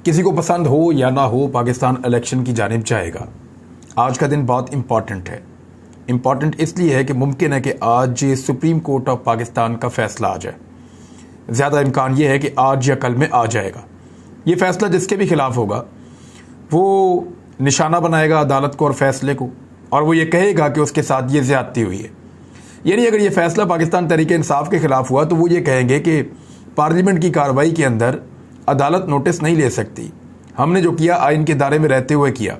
किसी को पसंद हो या ना हो, पाकिस्तान इलेक्शन की जानिब जाएगा। आज का दिन बहुत इम्पॉर्टेंट है। इम्पॉर्टेंट इसलिए है कि मुमकिन है कि आज सुप्रीम कोर्ट ऑफ पाकिस्तान का फैसला आ जाए। ज़्यादा इम्कान ये है कि आज या कल में आ जाएगा। ये फैसला जिसके भी खिलाफ होगा वो निशाना बनाएगा अदालत को और फैसले को, और वो ये कहेगा कि उसके साथ ये ज़्यादती हुई है। यानी अगर ये फैसला पाकिस्तान तहरीक इंसाफ के खिलाफ हुआ तो वो ये कहेंगे कि पार्लियामेंट की कार्रवाई के अंदर अदालत नोटिस नहीं ले सकती। हमने जो किया आइन के दायरे में रहते हुए किया,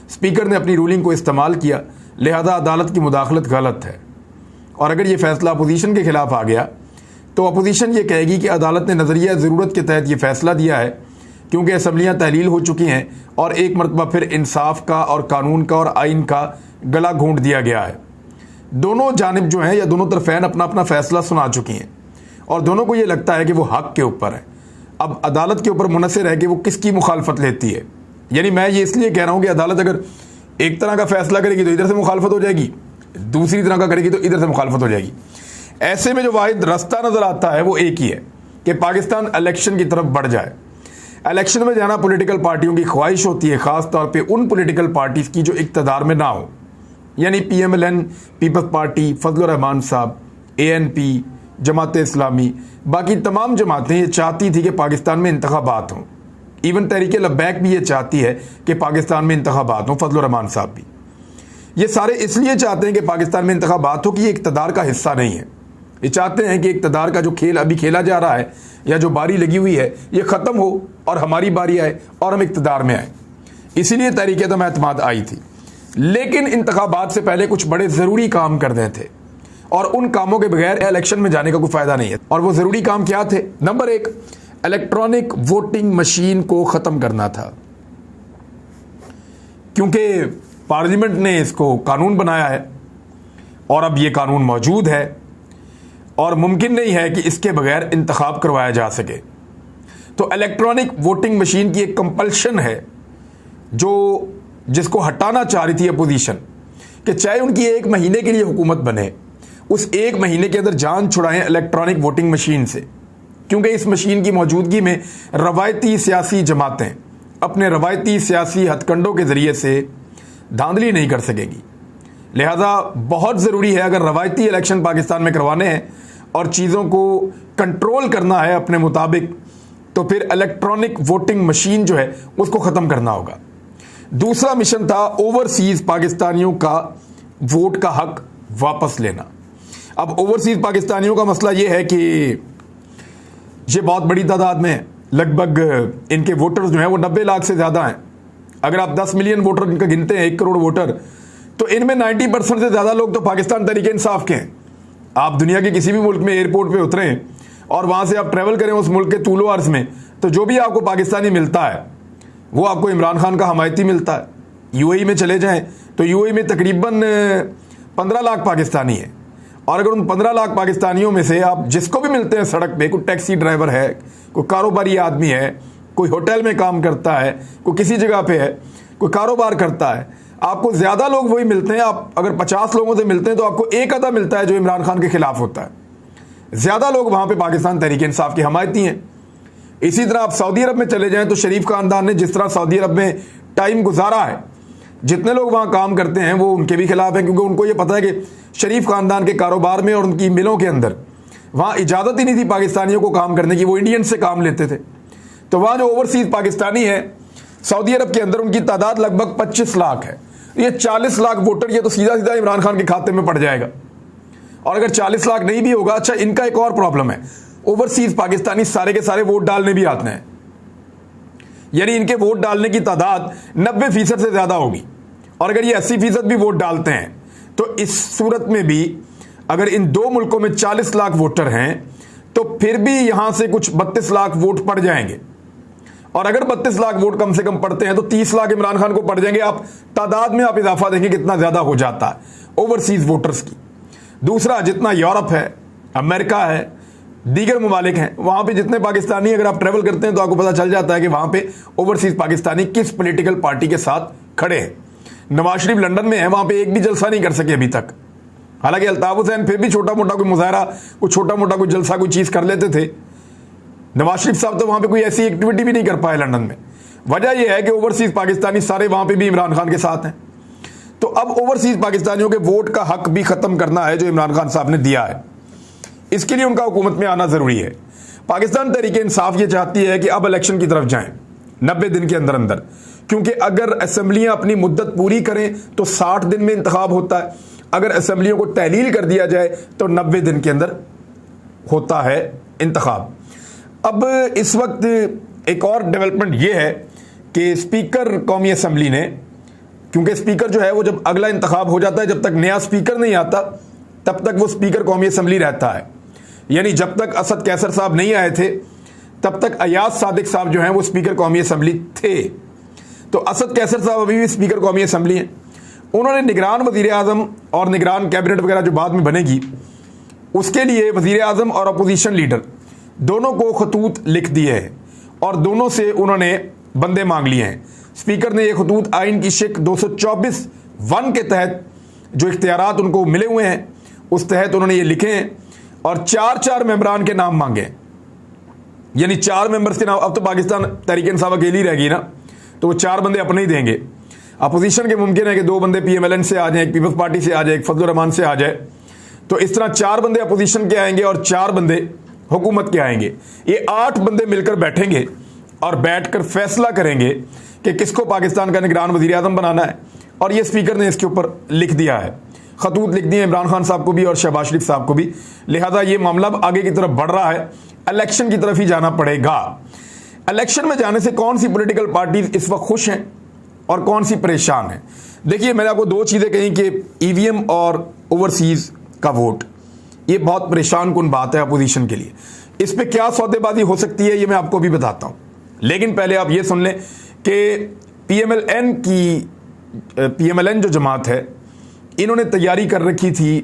स्पीकर ने अपनी रूलिंग को इस्तेमाल किया, लिहाजा अदालत की मुदाखलत गलत है। और अगर ये फैसला अपोजिशन के खिलाफ आ गया तो अपोजिशन ये कहेगी कि अदालत ने नज़रिया ज़रूरत के तहत ये फैसला दिया है क्योंकि असम्बलियाँ तहलील हो चुकी हैं और एक मरतबा फिर इंसाफ का और कानून का और आइन का गला घोंट दिया गया है। दोनों जानिब जो हैं या दोनों तरफैन अपना अपना फैसला सुना चुकी हैं और दोनों को ये लगता है कि वो हक के ऊपर है। अब अदालत के ऊपर मुनसर है कि वो किसकी मुखालफत लेती है। यानी मैं ये इसलिए कह रहा हूँ कि अदालत अगर एक तरह का फैसला करेगी तो इधर से मुखालफत हो जाएगी, दूसरी तरह का करेगी तो इधर से मुखालफत हो जाएगी। ऐसे में जो वाहिद रास्ता नज़र आता है वो एक ही है कि पाकिस्तान इलेक्शन की तरफ बढ़ जाए। इलेक्शन में जाना पॉलिटिकल पार्टियों की ख्वाहिश होती है, ख़ास तौर पे उन पॉलिटिकल पार्टीज़ की जो इक़्तिदार में ना हो, यानी PMLN, पीपल्स पार्टी, फजलुर रहमान साहब, ANP, जमात इस्लामी, बाकी तमाम जमातें ये चाहती थी कि पाकिस्तान में इंतखाबात हों। इवन तहरीक लब्बैक भी ये चाहती है कि पाकिस्तान में इंतखाबात हों, फजलुर रहमान साहब भी। ये सारे इसलिए चाहते हैं कि पाकिस्तान में इंतखाबात हो कि ये इक़्तिदार का हिस्सा नहीं है। ये चाहते हैं कि इक़्तिदार का जो खेल अभी खेला जा रहा है या जो बारी लगी हुई है ये ख़त्म हो और हमारी बारी आए और हम इक़्तिदार में आए। इसीलिए तहरीक अदम एतमाद आई थी। लेकिन इंतखाबात से पहले कुछ बड़े ज़रूरी काम करने थे और उन कामों के बगैर इलेक्शन में जाने का कोई फ़ायदा नहीं है। और वो ज़रूरी काम क्या थे? नंबर 1, इलेक्ट्रॉनिक वोटिंग मशीन को ख़त्म करना था, क्योंकि पार्लियामेंट ने इसको कानून बनाया है और अब ये कानून मौजूद है और मुमकिन नहीं है कि इसके बगैर इंतखाब करवाया जा सके। तो इलेक्ट्रॉनिक वोटिंग मशीन की एक कंपल्शन है जिसको हटाना चाह रही थी अपोजिशन, कि चाहे उनकी 1 महीने के लिए हुकूमत बने, उस 1 महीने के अंदर जान छुड़ाएं इलेक्ट्रॉनिक वोटिंग मशीन से, क्योंकि इस मशीन की मौजूदगी में रवायती सियासी जमातें अपने रवायती सियासी हथकंडों के ज़रिए से धांधली नहीं कर सकेगी। लिहाजा बहुत ज़रूरी है, अगर रवायती इलेक्शन पाकिस्तान में करवाने हैं और चीज़ों को कंट्रोल करना है अपने मुताबिक, तो फिर इलेक्ट्रॉनिक वोटिंग मशीन जो है उसको ख़त्म करना होगा। दूसरा मिशन था ओवरसीज़ पाकिस्तानियों का वोट का हक वापस लेना। अब ओवरसीज़ पाकिस्तानियों का मसला ये है कि ये बहुत बड़ी तादाद में, लगभग इनके वोटर्स जो हैं वो 90 लाख से ज़्यादा हैं। अगर आप 10 मिलियन वोटर इनका गिनते हैं, 1 करोड़ वोटर, तो इनमें 90% से ज़्यादा लोग तो पाकिस्तान तहरीक इंसाफ के हैं। आप दुनिया के किसी भी मुल्क में एयरपोर्ट पे उतरें और वहाँ से आप ट्रैवल करें उस मुल्क के तूलो अर्ज़ में, तो जो भी आपको पाकिस्तानी मिलता है वो आपको इमरान खान का हमायती मिलता है। UAE में चले जाएं तो UAE में तकरीबन 15 लाख पाकिस्तानी है, और अगर उन 15 लाख पाकिस्तानियों में से आप जिसको भी मिलते हैं सड़क पे, कोई टैक्सी ड्राइवर है, कोई कारोबारी आदमी है, कोई होटल में काम करता है, कोई किसी जगह पे है, कोई कारोबार करता है, आपको ज़्यादा लोग वही मिलते हैं। आप अगर 50 लोगों से मिलते हैं तो आपको एक आधा मिलता है जो इमरान खान के खिलाफ होता है। ज़्यादा लोग वहाँ पे पाकिस्तान तहरीक इंसाफ की हमायती हैं। इसी तरह आप सऊदी अरब में चले जाएं तो शरीफ खानदान ने जिस तरह सऊदी अरब में टाइम गुजारा है, जितने लोग वहाँ काम करते हैं वो उनके भी खिलाफ हैं, क्योंकि उनको ये पता है कि शरीफ खानदान के कारोबार में और उनकी मिलों के अंदर वहाँ इजाज़त ही नहीं थी पाकिस्तानियों को काम करने की, वो इंडियन से काम लेते थे। तो वहाँ जो ओवरसीज़ पाकिस्तानी है सऊदी अरब के अंदर, उनकी तादाद लगभग 25 लाख है। ये 40 लाख वोटर ये तो सीधा सीधा इमरान खान के खाते में पड़ जाएगा। और अगर 40 लाख नहीं भी होगा, अच्छा इनका एक और प्रॉब्लम है, ओवरसीज़ पाकिस्तानी सारे के सारे वोट डालने भी आते हैं, यानी इनके वोट डालने की तादाद 90% से ज़्यादा होगी। और अगर ये 80% भी वोट डालते हैं तो इस सूरत में भी अगर इन 2 मुल्कों में 40 लाख वोटर हैं तो फिर भी यहां से कुछ 32 लाख वोट पड़ जाएंगे। और अगर 32 लाख वोट कम से कम पड़ते हैं तो 30 लाख इमरान खान को पड़ जाएंगे। आप तादाद में आप इजाफा देखें कितना ज़्यादा हो जाता है ओवरसीज़ वोटर्स की। दूसरा, जितना यूरोप है, अमेरिका है, दीगर ममालिक हैं, वहाँ पे जितने पाकिस्तानी अगर आप ट्रैवल करते हैं तो आपको पता चल जाता है कि वहाँ पे ओवरसीज़ पाकिस्तानी किस पॉलिटिकल पार्टी के साथ खड़े हैं। नवाज शरीफ लंदन में है, वहाँ पे एक भी जलसा नहीं कर सके अभी तक। हालांकि अल्ताफ हुसैन फिर भी छोटा मोटा कोई मुजाहरा, कोई छोटा मोटा कोई जलसा, कोई चीज़ कर लेते थे। नवाज शरीफ साहब तो वहाँ पे कोई ऐसी एक्टिविटी भी नहीं कर पाए लंदन में। वजह यह है कि ओवरसीज पाकिस्तानी सारे वहां पे भी इमरान खान के साथ हैं। तो अब ओवरसीज पाकिस्तानियों के वोट का हक भी खत्म करना है जो इमरान खान साहब ने दिया है। इसके लिए उनका हुकूमत में आना जरूरी है। पाकिस्तान तहरीक इंसाफ ये चाहती है कि अब इलेक्शन की तरफ जाएं 90 दिन के अंदर अंदर, क्योंकि अगर असेंबलियां अपनी मुद्दत पूरी करें तो 60 दिन में इंतखाब होता है, अगर असेंबलियों को तहलील कर दिया जाए तो 90 दिन के अंदर होता है इंतखाब। अब इस वक्त एक और डेवलपमेंट यह है कि स्पीकर कौमी असेंबली ने, क्योंकि स्पीकर जो है वो जब अगला इंतखाब हो जाता है, जब तक नया स्पीकर नहीं आता तब तक वो स्पीकर कौमी असेंबली रहता है। यानी जब तक असद कैसर साहब नहीं आए थे तब तक अयाज सादिक साहब जो हैं वो स्पीकर कौमी असेंबली थे। तो असद कैसर साहब अभी भी स्पीकर कौमी असेंबली हैं। उन्होंने निगरान वजीर आजम और निगरान कैबिनेट वगैरह जो बाद में बनेगी उसके लिए वजीर आजम और अपोजिशन लीडर दोनों को खतूत लिख दिए हैं और दोनों से उन्होंने बंदे मांग लिए हैं। स्पीकर ने ये खतूत आइन की शिक 224(1) के तहत जो इख्तियारात उनको मिले हुए हैं उस तहत उन्होंने ये लिखे हैं और 4 मेंबरान के नाम मांगे। यानी 4 मेंबर्स के नाम। अब तो पाकिस्तान तहरीक इंसाफ अकेली रहेगी ना, तो वो 4 बंदे अपने ही देंगे। अपोजिशन के मुमकिन है कि 2 बंदे PMLN से आ जाए, एक पीपल्स पार्टी से आ जाए, एक फजलुर रहमान से आ जाए। तो इस तरह 4 बंदे अपोजिशन के आएंगे और 4 बंदे हुकूमत के आएंगे। ये 8 बंदे मिलकर बैठेंगे और बैठकर फैसला करेंगे कि किसको पाकिस्तान का निगरान वजीर आजम बनाना है। और ये स्पीकर ने इसके ऊपर लिख दिया है, खतूत लिख दिए इमरान खान साहब को भी और शहबाज शरीफ साहब को भी। लिहाजा ये मामला आगे की तरफ बढ़ रहा है, इलेक्शन की तरफ ही जाना पड़ेगा। इलेक्शन में जाने से कौन सी पॉलिटिकल पार्टीज इस वक्त खुश हैं और कौन सी परेशान है? देखिए, मैंने आपको 2 चीजें कही कि EVM और ओवरसीज का वोट, ये बहुत परेशान कुन बात है अपोजिशन के लिए। इस पे क्या सौदेबाजी हो सकती है ये मैं आपको भी बताता हूं, लेकिन पहले आप ये सुन लें कि PMLN जो जमात है इन्होंने तैयारी कर रखी थी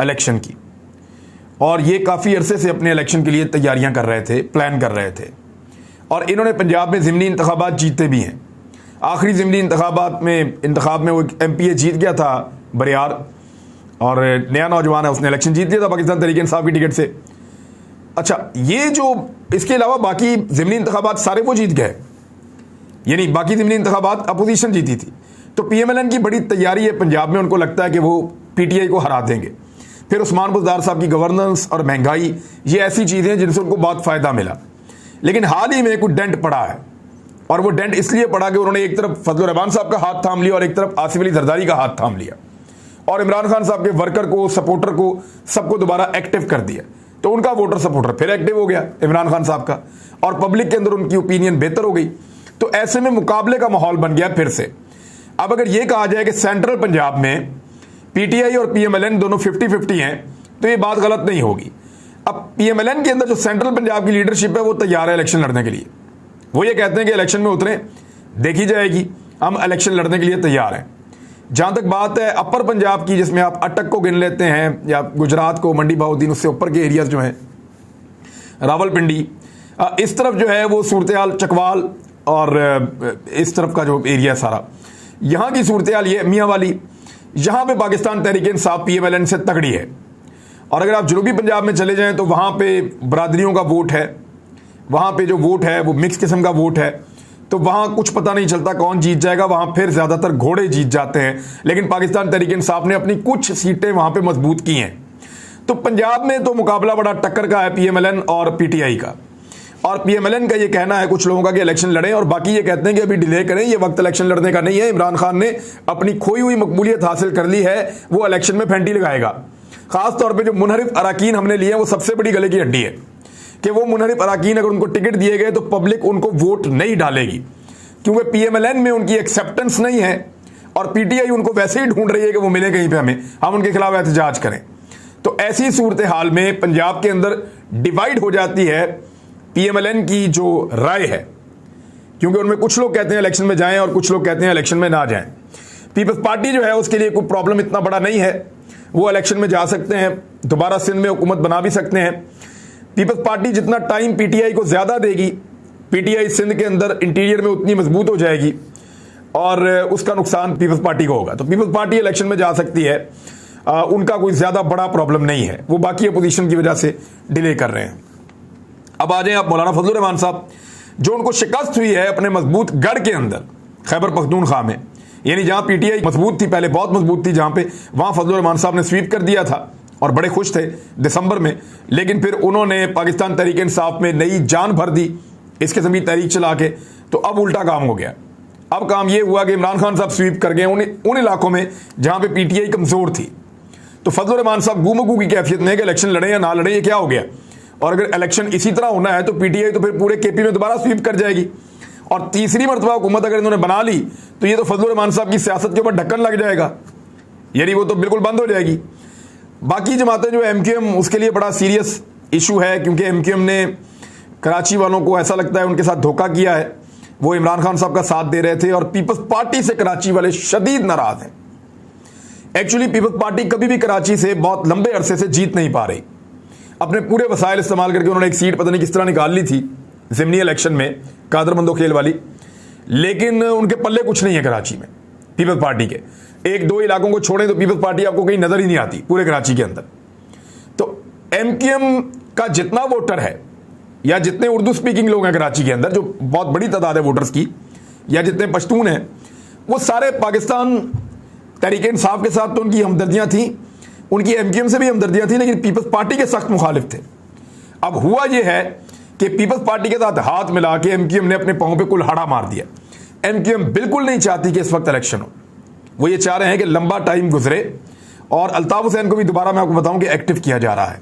इलेक्शन की और ये काफ़ी अरसे से अपने इलेक्शन के लिए तैयारियां कर रहे थे, प्लान कर रहे थे। और इन्होंने पंजाब में ज़िमनी इंतखाबात जीते भी हैं। आखिरी ज़िमनी इंतखाब में वो MPA जीत गया था बरियार, और नया नौजवान है, उसने इलेक्शन जीत लिया था पाकिस्तान तहरीक इंसाफ की टिकट से। अच्छा, ये जो इसके अलावा बाकी ज़िमनी इंतखाबात सारे वो जीत गए, यानी बाकी ज़िमनी इंतखाबात अपोजिशन जीती थी। तो PMLN की बड़ी तैयारी है पंजाब में, उनको लगता है कि वो PTI को हरा देंगे। फिर उस्मान बुज़दार साहब की गवर्नेंस और महंगाई, ये ऐसी चीज़ें जिनसे उनको बहुत फ़ायदा मिला। लेकिन हाल ही में कुछ डेंट पड़ा है, और वो डेंट इसलिए पड़ा कि उन्होंने एक तरफ फजलुर रहमान साहब का हाथ थाम लिया और एक तरफ आसिफ अली जरदारी का हाथ थाम लिया, और इमरान खान साहब के वर्कर को, सपोर्टर को, सबको दोबारा एक्टिव कर दिया। तो उनका वोटर सपोर्टर फिर एक्टिव हो गया इमरान खान साहब का, और पब्लिक के अंदर उनकी ओपिनियन बेहतर हो गई। तो ऐसे में मुकाबले का माहौल बन गया फिर से। अब अगर यह कहा जाए कि सेंट्रल पंजाब में PTI और PMLN दोनों 50-50 हैं तो ये बात गलत नहीं होगी। अब PMLN के अंदर जो सेंट्रल पंजाब की लीडरशिप है वो तैयार है इलेक्शन लड़ने के लिए। वो ये कहते हैं कि इलेक्शन में उतरें, देखी जाएगी, हम इलेक्शन लड़ने के लिए तैयार हैं। जहां तक बात है अपर पंजाब की, जिसमें आप अटक को गिन लेते हैं या गुजरात को, मंडी बहाउद्दीन, उससे ऊपर के एरियाज जो हैं, रावलपिंडी, इस तरफ जो है वो सूरत चकवाल और इस तरफ का जो एरिया सारा, यहाँ की सूरत ये मियाँ वाली, यहाँ पे पाकिस्तान तहरीक इंसाफ PMLN से तगड़ी है। और अगर आप जनूबी पंजाब में चले जाएं तो वहाँ पे बरादरियों का वोट है, वहाँ पे जो वोट है वो मिक्स किस्म का वोट है। तो वहाँ कुछ पता नहीं चलता कौन जीत जाएगा, वहाँ फिर ज़्यादातर घोड़े जीत जाते हैं। लेकिन पाकिस्तान तहरीक इंसाफ ने अपनी कुछ सीटें वहाँ पे मजबूत की हैं। तो पंजाब में तो मुकाबला बड़ा टक्कर का है PMLN और PTI का। और PMLN का ये कहना है कुछ लोगों का कि इलेक्शन लड़ें, और बाकी ये कहते हैं कि अभी डिले करें, ये वक्त इलेक्शन लड़ने का नहीं है। इमरान खान ने अपनी खोई हुई मकबूलियत हासिल कर ली है, वो इलेक्शन में फेंटी लगाएगा। खास तौर पे जो मुनहरिफ अराकीन हमने लिए हैं वो सबसे बड़ी गले की हड्डी है कि वो मुनहरिफ अराकीन अगर उनको टिकट दिए गए तो पब्लिक उनको वोट नहीं डालेगी, क्योंकि PMLN में उनकी एक्सेप्टेंस नहीं है और PTI उनको वैसे ही ढूंढ रही है कि वो मिले कहीं पे हमें, हम उनके खिलाफ एहतजाज करें। तो ऐसी सूरत हाल में पंजाब के अंदर डिवाइड हो जाती है PMLN की जो राय है, क्योंकि उनमें कुछ लोग कहते हैं इलेक्शन में जाएं और कुछ लोग कहते हैं इलेक्शन में ना जाएं। पीपल्स पार्टी जो है उसके लिए कोई प्रॉब्लम इतना बड़ा नहीं है, वो इलेक्शन में जा सकते हैं, दोबारा सिंध में हुकूमत बना भी सकते हैं। पीपल्स पार्टी जितना टाइम PTI को ज्यादा देगी, PTI सिंध के अंदर इंटीरियर में उतनी मजबूत हो जाएगी और उसका नुकसान पीपल्स पार्टी को होगा। तो पीपल्स पार्टी इलेक्शन में जा सकती है, उनका कोई ज्यादा बड़ा प्रॉब्लम नहीं है, वो बाकी अपोजिशन की वजह से डिले कर रहे हैं। अब आ जाएं आप मौलाना फजलुर रहमान साहब, जो उनको शिकस्त हुई है अपने मजबूत गढ़ के अंदर खैबर पख्तूनख्वा में, यानी जहां पीटीआई मजबूत थी, पहले बहुत मजबूत थी जहां पे, वहां फजलुर रहमान साहब ने स्वीप कर दिया था और बड़े खुश थे दिसंबर में। लेकिन फिर उन्होंने पाकिस्तान तहरीक इंसाफ में नई जान भर दी इस किस्म की तहरीक चला के, तो अब उल्टा काम हो गया। अब काम यह हुआ कि इमरान खान साहब स्वीप कर गए उन इलाकों में जहां पे पीटीआई कमजोर थी। तो फजलुर रहमान साहब गुमगू की कैफियत में कि इलेक्शन लड़े या ना लड़े, ये क्या हो गया। और अगर इलेक्शन इसी तरह होना है तो पीटीआई तो फिर पूरे केपी में दोबारा स्वीप कर जाएगी, और तीसरी मरतबा हुकूमत अगर इन्होंने बना ली तो ये तो फजलुर रहमान साहब की सियासत के ऊपर ढक्कन लग जाएगा, यानी वो तो बिल्कुल बंद हो जाएगी। बाकी जमातें जो एमक्यूएम, उसके लिए बड़ा सीरियस इशू है, क्योंकि एमक्यूएम ने कराची वालों को ऐसा लगता है उनके साथ धोखा किया है। वो इमरान खान साहब का साथ दे रहे थे और पीपल्स पार्टी से कराची वाले शदीद नाराज हैं। एक्चुअली पीपल्स पार्टी कभी भी कराची से बहुत लंबे अरसे से जीत नहीं पा रही। अपने पूरे वसाइल इस्तेमाल करके उन्होंने एक सीट पता नहीं किस तरह निकाल ली थी ज़िमनी इलेक्शन में, कादर मंदो खेल वाली, लेकिन उनके पल्ले कुछ नहीं है कराची में पीपल्स पार्टी के। एक दो इलाकों को छोड़ें तो पीपल्स पार्टी आपको कहीं नजर ही नहीं आती पूरे कराची के अंदर। तो एमक्यूएम का जितना वोटर है या जितने उर्दू स्पीकिंग लोग हैं कराची के अंदर, जो बहुत बड़ी तादाद है वोटर्स की, या जितने पश्तून हैं, वो सारे पाकिस्तान तहरीक इंसाफ के साथ तो उनकी हमदर्दियां थी, उनकी एमक्यूएम से भी हमदर्दियां थी, लेकिन पीपल्स पार्टी के सख्त मुखालिफ थे। अब हुआ यह है कि पीपल्स पार्टी के साथ हाथ मिला के एमक्यूएम ने अपने पांव पे कुल्हाड़ा मार दिया। एमक्यूएम बिल्कुल नहीं चाहती कि इस वक्त इलेक्शन हो। वो ये चाह रहे हैं कि लंबा टाइम गुजरे, और अल्ताफ हुसैन को भी दोबारा मैं आपको बताऊं कि एक्टिव किया जा रहा है।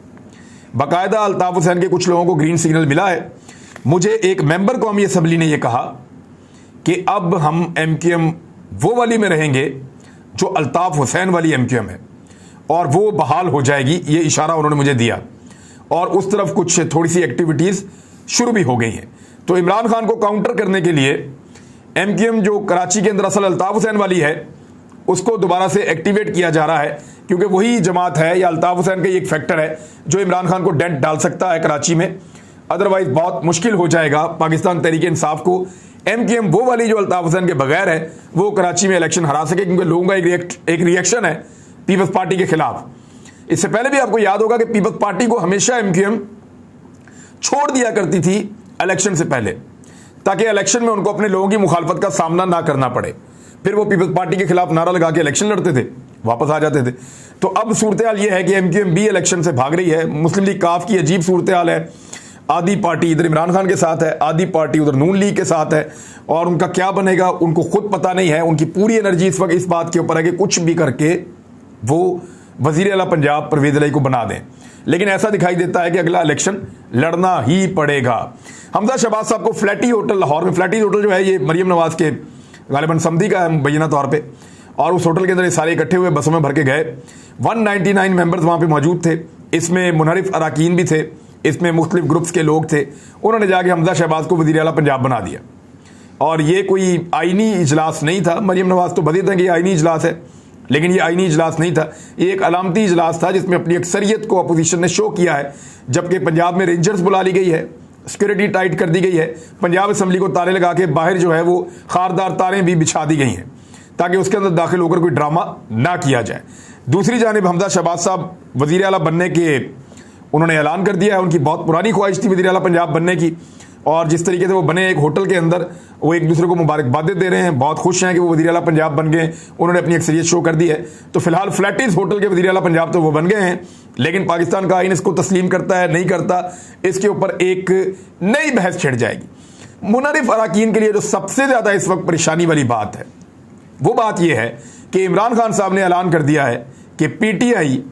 बाकायदा अल्ताफ हुसैन के कुछ लोगों को ग्रीन सिग्नल मिला है। मुझे एक मेंबर कौमी असम्बली ने यह कहा कि अब हम एमक्यूएम वो वाली में रहेंगे जो अल्ताफ हुसैन वाली एमक्यूएम है, और वो बहाल हो जाएगी, ये इशारा उन्होंने मुझे दिया, और उस तरफ कुछ थोड़ी सी एक्टिविटीज शुरू भी हो गई हैं। तो इमरान खान को काउंटर करने के लिए एमक्यूएम जो कराची के अंदर असल अल्ताफ हुसैन वाली है, उसको दोबारा से एक्टिवेट किया जा रहा है, क्योंकि वही जमात है या अल्ताफ हुसैन का एक फैक्टर है जो इमरान खान को डेंट डाल सकता है कराची में। अदरवाइज बहुत मुश्किल हो जाएगा पाकिस्तान तहरीक इंसाफ को एमक्यूएम वो वाली जो अल्ताफ हुसैन के बगैर है वो कराची में इलेक्शन हरा सके, क्योंकि लोगों का एक रिएक्शन है पीपल्स पार्टी के खिलाफ। इससे पहले भी आपको याद होगा कि पीपल्स पार्टी को हमेशा एमक्यूएम छोड़ दिया करती थी इलेक्शन से पहले, ताकि इलेक्शन में उनको अपने लोगों की मुखालफत का सामना ना करना पड़े। फिर वो पीपल्स पार्टी के खिलाफ नारा लगा के इलेक्शन लड़ते थे, वापस आ जाते थे। तो अब सूरत हाल ये है कि एमक्यूएम भी इलेक्शन से भाग रही है। मुस्लिम लीग काफ की अजीब सूरत हाल है, आधी पार्टी इधर इमरान खान के साथ है, आधी पार्टी उधर नून लीग के साथ है, और उनका क्या बनेगा उनको खुद पता नहीं है। उनकी पूरी एनर्जी इस वक्त इस बात के ऊपर है कि कुछ भी करके वो वजीर आला पंजाब परवेज इलाही को बना दें, लेकिन ऐसा दिखाई देता है कि अगला इलेक्शन लड़ना ही पड़ेगा। हमजा शहबाज साहब को फ्लैटी होटल लाहौर में, फ्लैटी होटल जो है ये मरियम नवाज के गालिबन समधी का है मुबैना तौर पे, और उस होटल के अंदर ये सारे इकट्ठे हुए बसों में भर के गए। 199 मेंबर्स वहां पे मौजूद थे, इसमें मुनहरिफ अराकीन भी थे, इसमें मुख्तलिफ ग्रुप्स के लोग थे। उन्होंने जाके हमजा शहबाज को वज़ीर आला पंजाब बना दिया, और ये कोई आईनी इजलास नहीं था। मरियम नवाज तो बदी था कि ये आईनी इजलास है, लेकिन ये आईनी इजलास नहीं था, ये एक अलामती इजलास था जिसमें अपनी अक्सरियत को अपोजिशन ने शो किया है। जबकि पंजाब में रेंजर्स बुला ली गई है, सिक्योरिटी टाइट कर दी गई है, पंजाब असम्बली को ताले लगा के बाहर जो है वो खारदार तारें भी बिछा दी गई हैं ताकि उसके अंदर दाखिल होकर कोई ड्रामा ना किया जाए। दूसरी जानिब हमजा शहबाज साहब वज़ीर आला बनने के उन्होंने ऐलान कर दिया है। उनकी बहुत पुरानी ख्वाहिश थी वज़ीर आला पंजाब बनने की, और जिस तरीके से वो बने एक होटल के अंदर, वो एक दूसरे को मुबारकबादें दे रहे हैं, बहुत खुश हैं कि वो वज़ीर आला पंजाब बन गए, उन्होंने अपनी अक्सरियत शो कर दी है। तो फिलहाल फ्लैटीज होटल के वज़ीर आला पंजाब तो वो बन गए हैं, लेकिन पाकिस्तान का आईन इसको तस्लीम करता है नहीं करता, इसके ऊपर एक नई बहस छिड़ जाएगी। मुनहरिफ अराकीन के लिए जो सबसे ज्यादा इस वक्त परेशानी वाली बात है वो बात यह है कि इमरान खान साहब ने ऐलान कर दिया है कि पीटीआई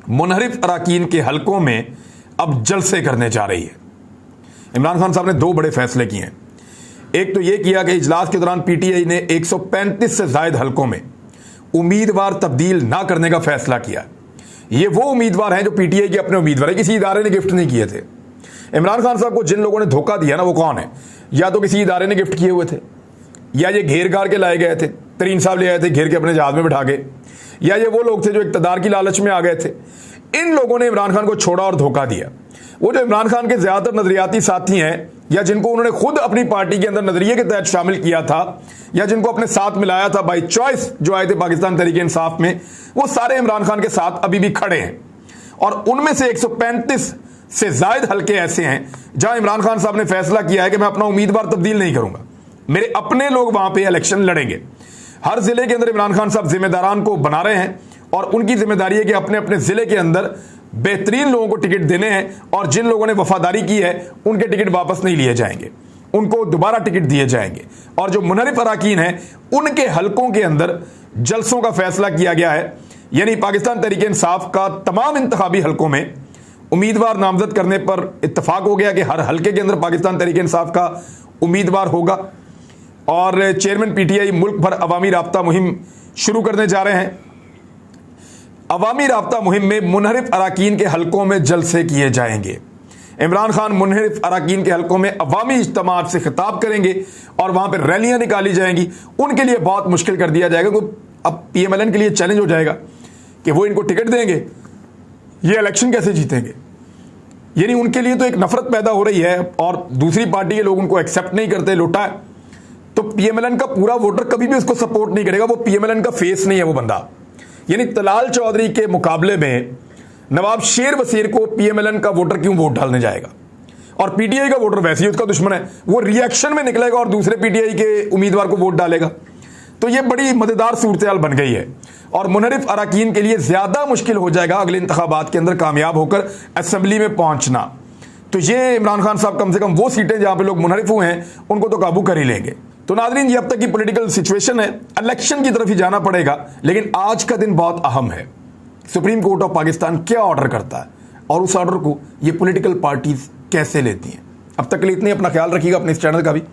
मुनहरिफ अराकीन के हलकों में अब जलसे करने जा रही है। इमरान खान साहब ने दो बड़े फैसले किए हैं। एक तो यह किया कि इजलास के दौरान पीटीआई ने 135 से ज्यादा हलकों में उम्मीदवार तब्दील ना करने का फैसला किया। ये वो उम्मीदवार हैं जो पीटीआई के अपने उम्मीदवार हैं, किसी इदारे ने गिफ्ट नहीं किए थे। इमरान खान साहब को जिन लोगों ने धोखा दिया ना, वो कौन है? या तो किसी इदारे ने गिफ्ट किए हुए थे, या ये घेर घार के लाए गए थे, तरीन साहब ले आए थे घेर के अपने जहाज में बिठा के, या ये वो लोग थे जो इक़्तिदार की लालच में आ गए थे। इन लोगों ने इमरान खान को छोड़ा और धोखा दिया। वो जो इमरान खान के ज्यादातर नजरियाती साथी हैं, या जिनको उन्होंने खुद अपनी पार्टी के अंदर नजरिए के तहत शामिल किया था, या जिनको अपने साथ मिलाया था बाई चॉइस, जो आए थे पाकिस्तान तहरीक इंसाफ में, वो सारे इमरान खान के साथ अभी भी खड़े हैं। और उनमें से 135 से जायद हलके ऐसे हैं जहां इमरान खान साहब ने फैसला किया है कि मैं अपना उम्मीदवार तब्दील नहीं करूंगा, मेरे अपने लोग वहां पे इलेक्शन लड़ेंगे। हर जिले के अंदर इमरान खान साहब जिम्मेदारान को बना रहे हैं और उनकी जिम्मेदारी है कि अपने अपने जिले के अंदर बेहतरीन लोगों को टिकट देने हैं और जिन लोगों ने वफादारी की है उनके टिकट वापस नहीं लिए जाएंगे, उनको दोबारा टिकट दिए जाएंगे। और जो मुनहरिफ अराकीन हैं उनके हलकों के अंदर जलसों का फैसला किया गया है, यानी पाकिस्तान तहरीक इंसाफ का तमाम इंतखाबी हलकों में उम्मीदवार नामजद करने पर इत्तफाक हो गया कि हर हलके के अंदर पाकिस्तान तहरीक इंसाफ का उम्मीदवार होगा। और चेयरमैन पीटीआई मुल्क भर अवामी राब्ता मुहिम शुरू करने जा रहे हैं। अवामी राब्ता मुहिम में मुनहरिफ अराकीन के हलकों में जलसे किए जाएंगे। इमरान खान मुनहरिफ अराकीन के हलकों में अवामी इज्तिमात से खिताब करेंगे और वहां पर रैलियां निकाली जाएंगी। उनके लिए बहुत मुश्किल कर दिया जाएगा, क्योंकि अब पीएमएलएन के लिए चैलेंज हो जाएगा कि वो इनको टिकट देंगे, ये इलेक्शन कैसे जीतेंगे। यानी उनके लिए तो एक नफरत पैदा हो रही है और दूसरी पार्टी के लोग उनको एक्सेप्ट नहीं करते, लुटा है। तो पीएमएलएन का पूरा वोटर कभी भी उसको सपोर्ट नहीं करेगा, वो पीएमएलएन का फेस नहीं है वो बंदा। यानी तलाल चौधरी के मुकाबले में नवाब शेर वसीर को पीएमएलएन का वोटर क्यों वोट डालने जाएगा, और पीटीआई का वोटर वैसे ही उसका दुश्मन है, वो रिएक्शन में निकलेगा और दूसरे पीटीआई के उम्मीदवार को वोट डालेगा। तो ये बड़ी मजेदार सूरत बन गई है और मुनहरिफ अराकीन के लिए ज्यादा मुश्किल हो जाएगा अगले इंतखाबात के अंदर कामयाब होकर असेंबली में पहुंचना। तो ये इमरान खान साहब कम से कम वो सीटें जहां पे लोग मुनहरिफ हुए हैं उनको तो काबू कर ही लेंगे। तो नाज़रीन, ये अब तक की पॉलिटिकल सिचुएशन है, इलेक्शन की तरफ ही जाना पड़ेगा। लेकिन आज का दिन बहुत अहम है, सुप्रीम कोर्ट ऑफ पाकिस्तान क्या ऑर्डर करता है और उस ऑर्डर को ये पॉलिटिकल पार्टीज कैसे लेती हैं। अब तक के लिए इतने, अपना ख्याल रखिएगा, अपने इस चैनल का भी